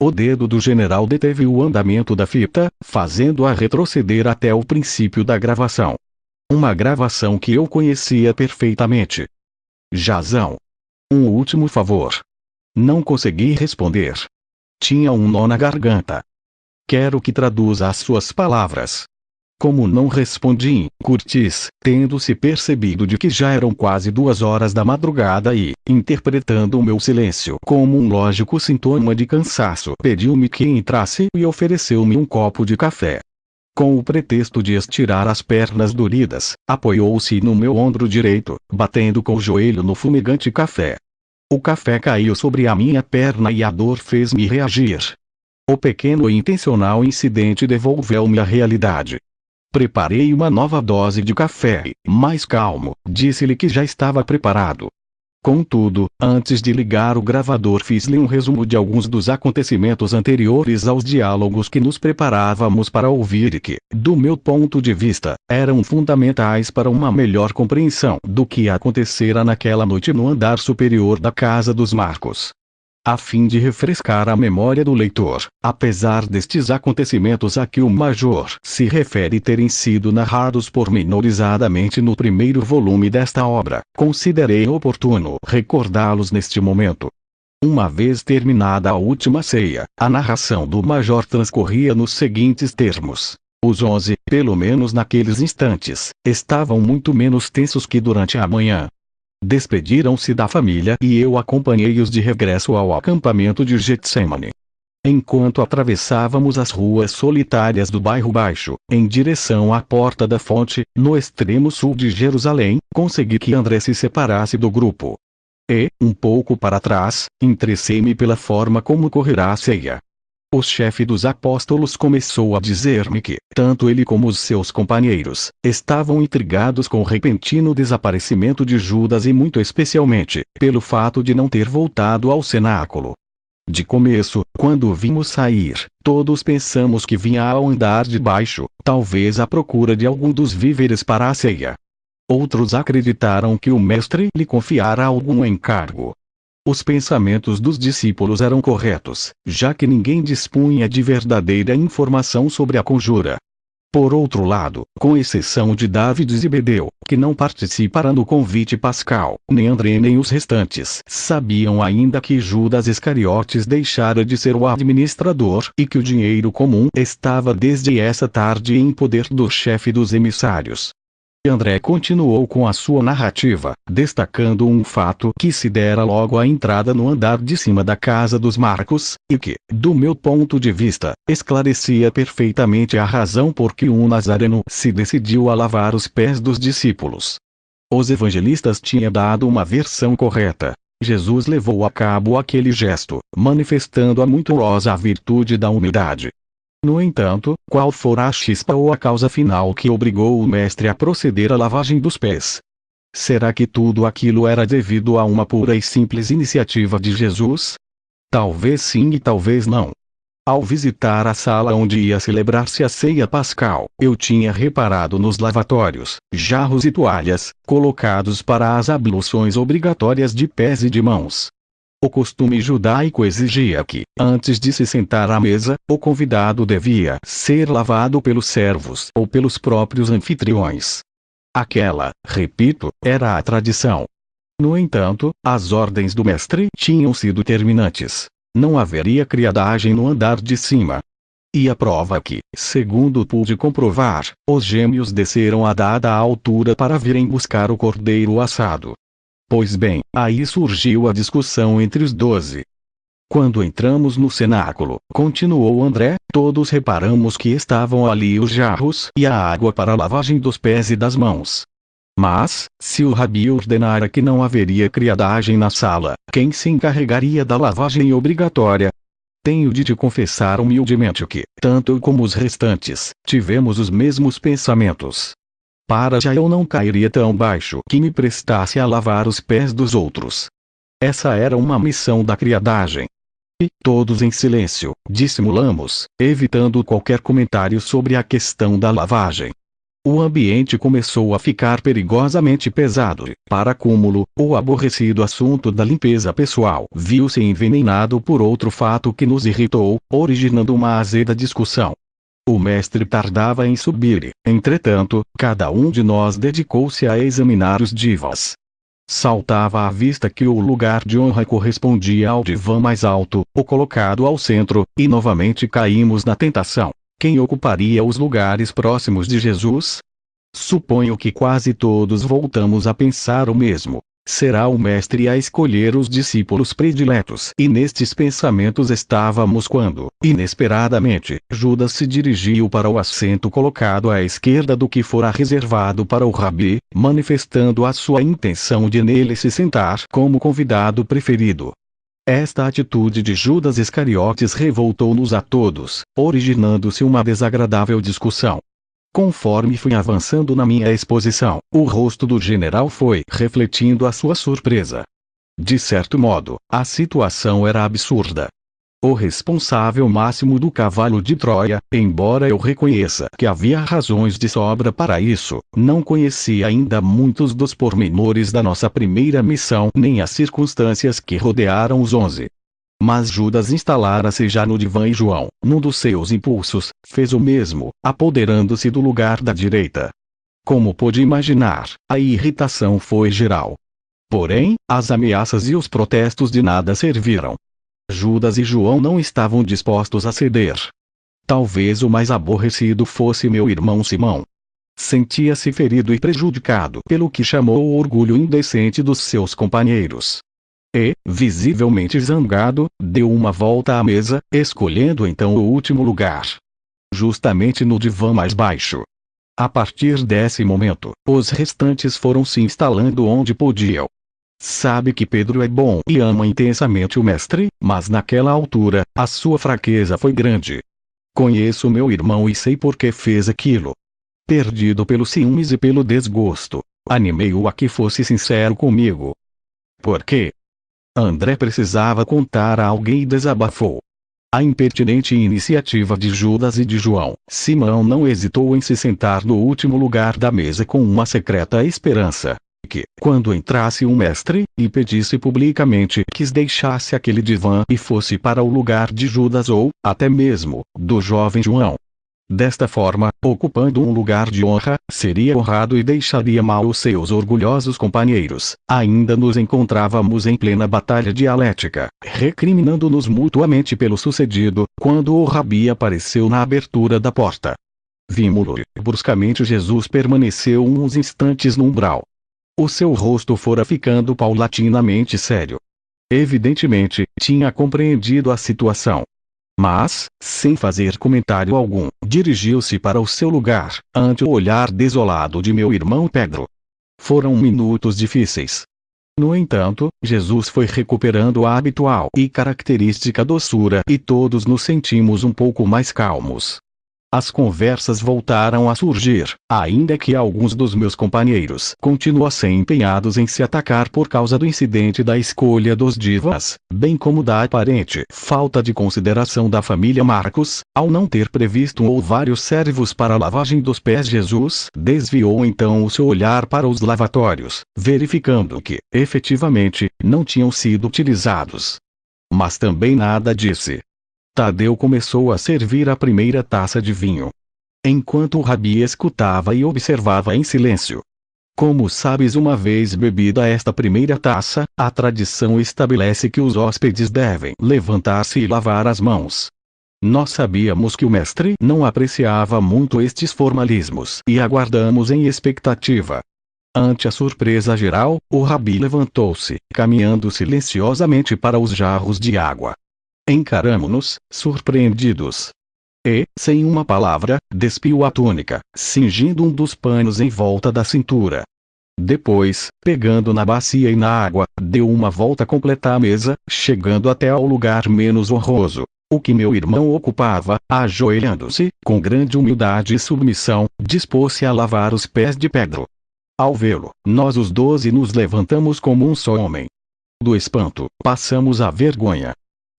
O dedo do general deteve o andamento da fita, fazendo-a retroceder até o princípio da gravação. Uma gravação que eu conhecia perfeitamente. Jazão. Um último favor. Não consegui responder. Tinha um nó na garganta. Quero que traduza as suas palavras. Como não respondi, Curtis, tendo-se percebido de que já eram quase 2 horas da madrugada e, interpretando o meu silêncio como um lógico sintoma de cansaço, pediu-me que entrasse e ofereceu-me um copo de café. Com o pretexto de estirar as pernas doridas, apoiou-se no meu ombro direito, batendo com o joelho no fumegante café. O café caiu sobre a minha perna e a dor fez-me reagir. O pequeno e intencional incidente devolveu-me à realidade. Preparei uma nova dose de café e, mais calmo, disse-lhe que já estava preparado. Contudo, antes de ligar o gravador fiz-lhe um resumo de alguns dos acontecimentos anteriores aos diálogos que nos preparávamos para ouvir e que, do meu ponto de vista, eram fundamentais para uma melhor compreensão do que acontecera naquela noite no andar superior da casa dos Marcos. A fim de refrescar a memória do leitor, apesar destes acontecimentos a que o Major se refere terem sido narrados pormenorizadamente no primeiro volume desta obra, considerei oportuno recordá-los neste momento. Uma vez terminada a última ceia, a narração do Major transcorria nos seguintes termos. Os 11, pelo menos naqueles instantes, estavam muito menos tensos que durante a manhã. Despediram-se da família e eu acompanhei-os de regresso ao acampamento de Getsemane. Enquanto atravessávamos as ruas solitárias do bairro Baixo, em direção à Porta da Fonte, no extremo sul de Jerusalém, consegui que André se separasse do grupo. E, um pouco para trás, interessei-me pela forma como correrá a ceia. O chefe dos apóstolos começou a dizer-me que, tanto ele como os seus companheiros, estavam intrigados com o repentino desaparecimento de Judas e muito especialmente, pelo fato de não ter voltado ao cenáculo. De começo, quando o vimos sair, todos pensamos que vinha ao andar de baixo, talvez à procura de algum dos víveres para a ceia. Outros acreditaram que o mestre lhe confiara algum encargo. Os pensamentos dos discípulos eram corretos, já que ninguém dispunha de verdadeira informação sobre a conjura. Por outro lado, com exceção de David e Zebedeu, que não participaram do convite pascal, nem André nem os restantes sabiam ainda que Judas Iscariotes deixara de ser o administrador e que o dinheiro comum estava desde essa tarde em poder do chefe dos emissários. André continuou com a sua narrativa, destacando um fato que se dera logo à entrada no andar de cima da casa dos Marcos, e que, do meu ponto de vista, esclarecia perfeitamente a razão por que um nazareno se decidiu a lavar os pés dos discípulos. Os evangelistas tinham dado uma versão correta. Jesus levou a cabo aquele gesto, manifestando a muito honrosa virtude da humildade. No entanto, qual fora a chispa ou a causa final que obrigou o mestre a proceder à lavagem dos pés? Será que tudo aquilo era devido a uma pura e simples iniciativa de Jesus? Talvez sim e talvez não. Ao visitar a sala onde ia celebrar-se a ceia pascal, eu tinha reparado nos lavatórios, jarros e toalhas, colocados para as abluções obrigatórias de pés e de mãos. O costume judaico exigia que, antes de se sentar à mesa, o convidado devia ser lavado pelos servos ou pelos próprios anfitriões. Aquela, repito, era a tradição. No entanto, as ordens do mestre tinham sido terminantes. Não haveria criadagem no andar de cima. E a prova que, segundo pude comprovar, os gêmeos desceram a dada altura para virem buscar o cordeiro assado. Pois bem, aí surgiu a discussão entre os 12. Quando entramos no cenáculo, continuou André, todos reparamos que estavam ali os jarros e a água para a lavagem dos pés e das mãos. Mas, se o rabi ordenara que não haveria criadagem na sala, quem se encarregaria da lavagem obrigatória? Tenho de te confessar humildemente que, tanto eu como os restantes, tivemos os mesmos pensamentos. Para já eu não cairia tão baixo que me prestasse a lavar os pés dos outros. Essa era uma missão da criadagem. E, todos em silêncio, dissimulamos, evitando qualquer comentário sobre a questão da lavagem. O ambiente começou a ficar perigosamente pesado e, para cúmulo, o aborrecido assunto da limpeza pessoal viu-se envenenado por outro fato que nos irritou, originando uma azeda discussão. O mestre tardava em subir e, entretanto, cada um de nós dedicou-se a examinar os divãs. Saltava à vista que o lugar de honra correspondia ao divã mais alto, o colocado ao centro, e novamente caímos na tentação. Quem ocuparia os lugares próximos de Jesus? Suponho que quase todos voltamos a pensar o mesmo. Será o mestre a escolher os discípulos prediletos. E nestes pensamentos estávamos quando, inesperadamente, Judas se dirigiu para o assento colocado à esquerda do que fora reservado para o rabi, manifestando a sua intenção de nele se sentar como convidado preferido. Esta atitude de Judas Iscariotes revoltou-nos a todos, originando-se uma desagradável discussão. Conforme fui avançando na minha exposição, o rosto do general foi refletindo a sua surpresa. De certo modo, a situação era absurda. O responsável máximo do cavalo de Troia, embora eu reconheça que havia razões de sobra para isso, não conhecia ainda muitos dos pormenores da nossa primeira missão nem as circunstâncias que rodearam os 11. Mas Judas instalara-se já no divã e João, num dos seus impulsos, fez o mesmo, apoderando-se do lugar da direita. Como pôde imaginar, a irritação foi geral. Porém, as ameaças e os protestos de nada serviram. Judas e João não estavam dispostos a ceder. Talvez o mais aborrecido fosse meu irmão Simão. Sentia-se ferido e prejudicado pelo que chamou o orgulho indecente dos seus companheiros. E, visivelmente zangado, deu uma volta à mesa, escolhendo então o último lugar. Justamente no divã mais baixo. A partir desse momento, os restantes foram se instalando onde podiam. Sabe que Pedro é bom e ama intensamente o mestre, mas naquela altura, a sua fraqueza foi grande. Conheço meu irmão e sei por que fez aquilo. Perdido pelos ciúmes e pelo desgosto, animei-o a que fosse sincero comigo. Por quê? André precisava contar a alguém e desabafou. A impertinente iniciativa de Judas e de João, Simão não hesitou em se sentar no último lugar da mesa com uma secreta esperança que, quando entrasse um mestre, e pedisse publicamente que deixasse aquele divã e fosse para o lugar de Judas ou, até mesmo, do jovem João. Desta forma, ocupando um lugar de honra, seria honrado e deixaria mal os seus orgulhosos companheiros. Ainda nos encontrávamos em plena batalha dialética, recriminando-nos mutuamente pelo sucedido, quando o rabi apareceu na abertura da porta. Vimo-lo e, bruscamente Jesus permaneceu uns instantes no umbral. O seu rosto fora ficando paulatinamente sério. Evidentemente, tinha compreendido a situação. Mas, sem fazer comentário algum, dirigiu-se para o seu lugar, ante o olhar desolado de meu irmão Pedro. Foram minutos difíceis. No entanto, Jesus foi recuperando a habitual e característica doçura e todos nos sentimos um pouco mais calmos. As conversas voltaram a surgir, ainda que alguns dos meus companheiros continuassem empenhados em se atacar por causa do incidente da escolha dos divas, bem como da aparente falta de consideração da família Marcos, ao não ter previsto um ou vários servos para a lavagem dos pés. Jesus desviou então o seu olhar para os lavatórios, verificando que, efetivamente, não tinham sido utilizados. Mas também nada disse. Tadeu começou a servir a primeira taça de vinho. Enquanto o rabi escutava e observava em silêncio. Como sabes, uma vez bebida esta primeira taça, a tradição estabelece que os hóspedes devem levantar-se e lavar as mãos. Nós sabíamos que o mestre não apreciava muito estes formalismos e aguardamos em expectativa. Ante a surpresa geral, o rabi levantou-se, caminhando silenciosamente para os jarros de água. Encaramo-nos, surpreendidos. E, sem uma palavra, despiu a túnica, cingindo um dos panos em volta da cintura. Depois, pegando na bacia e na água, deu uma volta completa à mesa, chegando até ao lugar menos honroso, o que meu irmão ocupava, ajoelhando-se, com grande humildade e submissão, dispôs-se a lavar os pés de Pedro. Ao vê-lo, nós os 12 nos levantamos como um só homem. Do espanto, passamos à vergonha.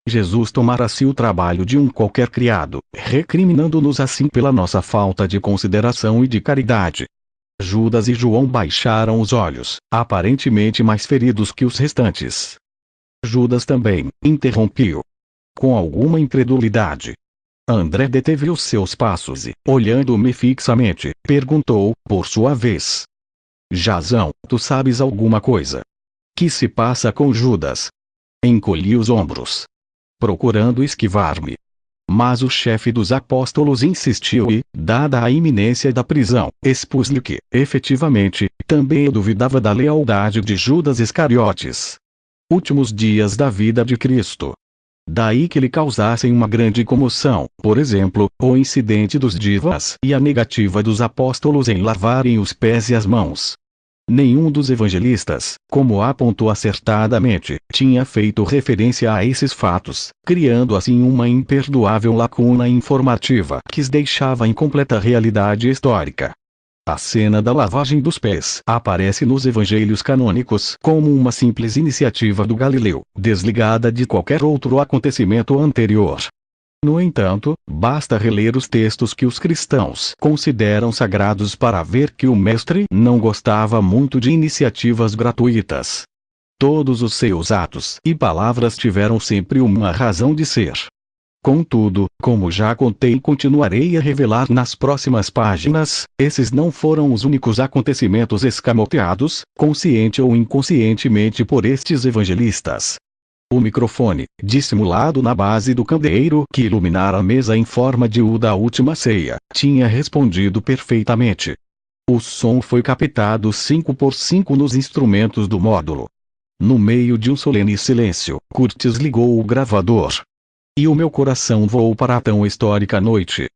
Jesus tomara-se o trabalho de um qualquer criado, recriminando-nos assim pela nossa falta de consideração e de caridade. Judas e João baixaram os olhos, aparentemente mais feridos que os restantes. Judas também interrompeu, com alguma incredulidade. André deteve os seus passos e, olhando-me fixamente, perguntou, por sua vez: Jasão, tu sabes alguma coisa? Que se passa com Judas? Encolhi os ombros, procurando esquivar-me. Mas o chefe dos apóstolos insistiu e, dada a iminência da prisão, expus-lhe que, efetivamente, também eu duvidava da lealdade de Judas Iscariotes. Últimos dias da vida de Cristo. Daí que lhe causassem uma grande comoção, por exemplo, o incidente dos divas e a negativa dos apóstolos em lavarem os pés e as mãos. Nenhum dos evangelistas, como apontou acertadamente, tinha feito referência a esses fatos, criando assim uma imperdoável lacuna informativa que os deixava em completa realidade histórica. A cena da lavagem dos pés aparece nos evangelhos canônicos como uma simples iniciativa do Galileu, desligada de qualquer outro acontecimento anterior. No entanto, basta reler os textos que os cristãos consideram sagrados para ver que o mestre não gostava muito de iniciativas gratuitas. Todos os seus atos e palavras tiveram sempre uma razão de ser. Contudo, como já contei e continuarei a revelar nas próximas páginas, esses não foram os únicos acontecimentos escamoteados, consciente ou inconscientemente por estes evangelistas. O microfone, dissimulado na base do candeeiro que iluminara a mesa em forma de U da última ceia, tinha respondido perfeitamente. O som foi captado 5x5 nos instrumentos do módulo. No meio de um solene silêncio, Curtis ligou o gravador. E o meu coração voou para a tão histórica noite.